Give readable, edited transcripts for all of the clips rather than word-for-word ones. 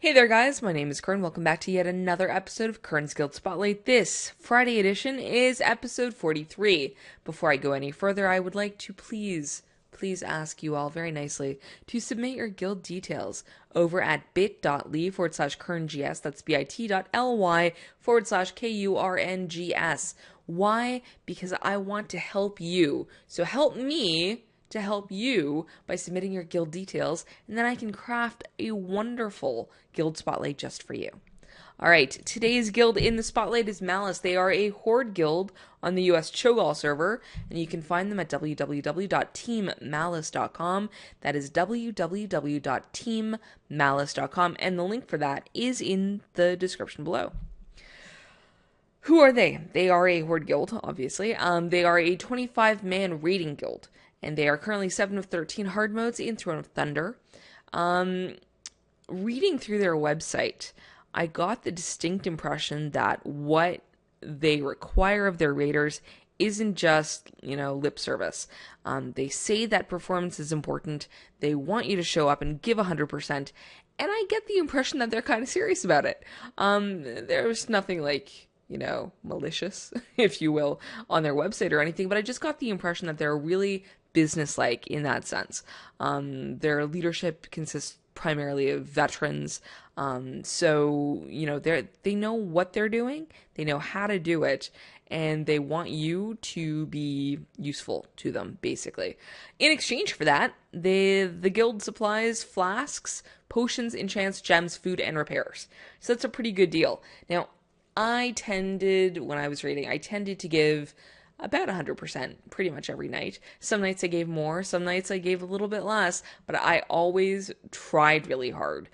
Hey there guys, my name is Kern. Welcome back to yet another episode of Kern's Guild Spotlight. This Friday edition is episode 43. Before I go any further, I would like to please ask you all very nicely to submit your guild details over at bit.ly/KernGS. That's bit.ly/KURNGS. Why? Because I want to help you. So help me to help you by submitting your guild details, and then I can craft a wonderful guild spotlight just for you. All right, today's guild in the spotlight is Malice. They are a horde guild on the US Cho'Gall server, and you can find them at www.teammalice.com. That is www.teammalice.com, and the link for that is in the description below. Who are they? They are a horde guild, obviously. They are a 25-man raiding guild, and they are currently 7 of 13 hard modes in Throne of Thunder. Reading through their website, I got the distinct impression that what they require of their raiders isn't just, lip service. They say that performance is important. They want you to show up and give 100%. And I get the impression that they're kind of serious about it. There's nothing malicious, if you will, on their website or anything, but I just got the impression that they're really businesslike in that sense. Their leadership consists primarily of veterans, so they know what they're doing, they know how to do it, and they want you to be useful to them, basically. In exchange for that, the guild supplies flasks, potions, enchants, gems, food, and repairs. So that's a pretty good deal. Now, when I was raiding, I tended to give about 100% pretty much every night. Some nights I gave more, some nights I gave a little bit less, but I always tried really hard.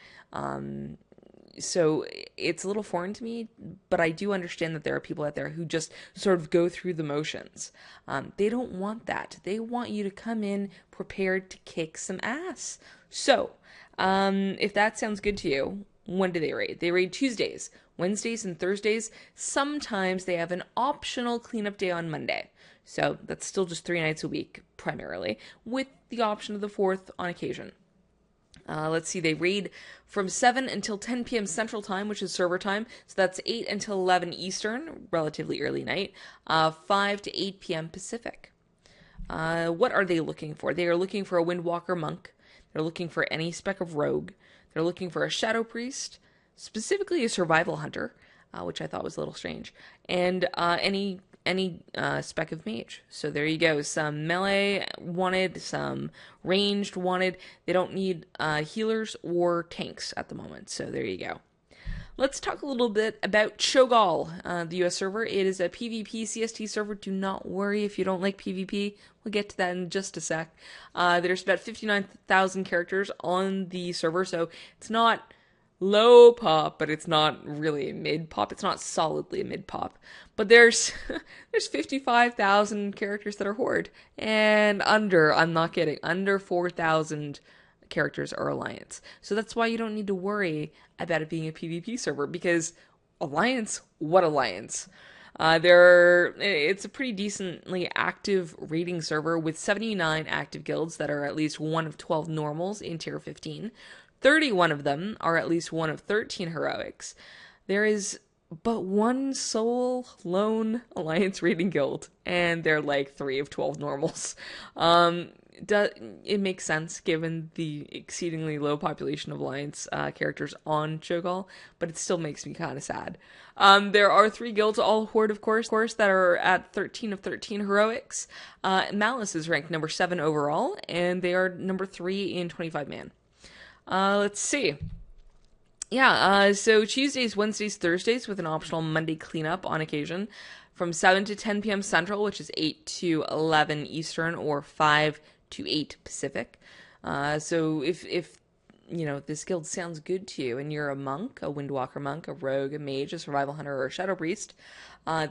So it's a little foreign to me, but I do understand that there are people out there who just sort of go through the motions. They don't want that. They want you to come in prepared to kick some ass. So, if that sounds good to you, when do they raid? They raid Tuesdays, Wednesdays, and Thursdays. Sometimes they have an optional cleanup day on Monday. So that's still just 3 nights a week, primarily, with the option of the 4th on occasion. Let's see, they raid from 7 until 10 p.m. Central Time, which is server time. So that's 8 until 11 Eastern, relatively early night. 5 to 8 p.m. Pacific. What are they looking for? They are looking for a Windwalker Monk. They're looking for any spec of Rogue. They're looking for a Shadow Priest, specifically a Survival Hunter, which I thought was a little strange, and any spec of Mage. So there you go. Some melee wanted, some ranged wanted. They don't need healers or tanks at the moment. So there you go. Let's talk a little bit about Cho'Gall, the US server. It is a PvP CST server. Do not worry if you don't like PvP. We'll get to that in just a sec. There's about 59,000 characters on the server, so it's not low pop, but it's not really a mid pop. It's not solidly a mid pop. But there's 55,000 characters that are Horde, and I'm not kidding, under 4,000 characters are Alliance. So that's why you don't need to worry about it being a PvP server, because Alliance, what Alliance? It's a pretty decently active raiding server with 79 active guilds that are at least one of 12 normals in tier 15. 31 of them are at least one of 13 heroics. There is but one sole lone Alliance raiding guild, and they're like 3 of 12 normals. It makes sense given the exceedingly low population of Alliance characters on Cho'Gall, but it still makes me kind of sad. There are 3 guilds, all Horde of course, that are at 13 of 13 heroics. Malice is ranked number 7 overall, and they are number 3 in 25-man. Let's see. So Tuesdays, Wednesdays, Thursdays with an optional Monday cleanup on occasion from 7 to 10 p.m. Central, which is 8 to 11 Eastern, or 5 to 8 Pacific. So if this guild sounds good to you and you're a monk, a Windwalker Monk, a Rogue, a Mage, a Survival Hunter, or a Shadow Priest,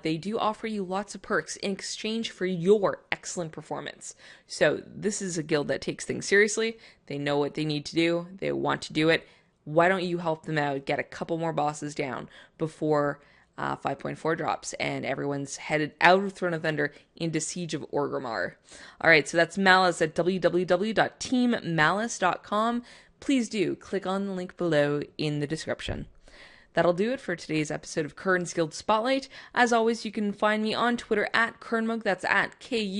they do offer you lots of perks in exchange for your excellent performance. So this is a guild that takes things seriously. They know what they need to do. They want to do it. Why don't you help them out, get a couple more bosses down before 5.4 drops, and everyone's headed out of Throne of Thunder into Siege of Orgrimmar. Alright, so that's Malice at www.teammalice.com. please do click on the link below in the description. That'll do it for today's episode of Kern's Guild Spotlight. As always, you can find me on Twitter at Kernmog. That's at KURNMOGH.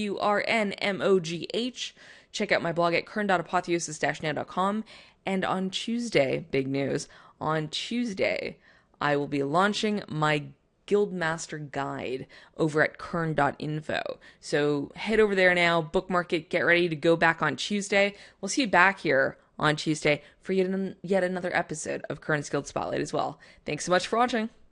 Check out my blog at kern.apotheosis-now.com. And on Tuesday, big news, on Tuesday, I will be launching my Guildmaster Guide over at kern.info. So head over there now, bookmark it, get ready to go back on Tuesday. We'll see you back here on Tuesday for yet another episode of Kern's Guild Spotlight as well. Thanks so much for watching.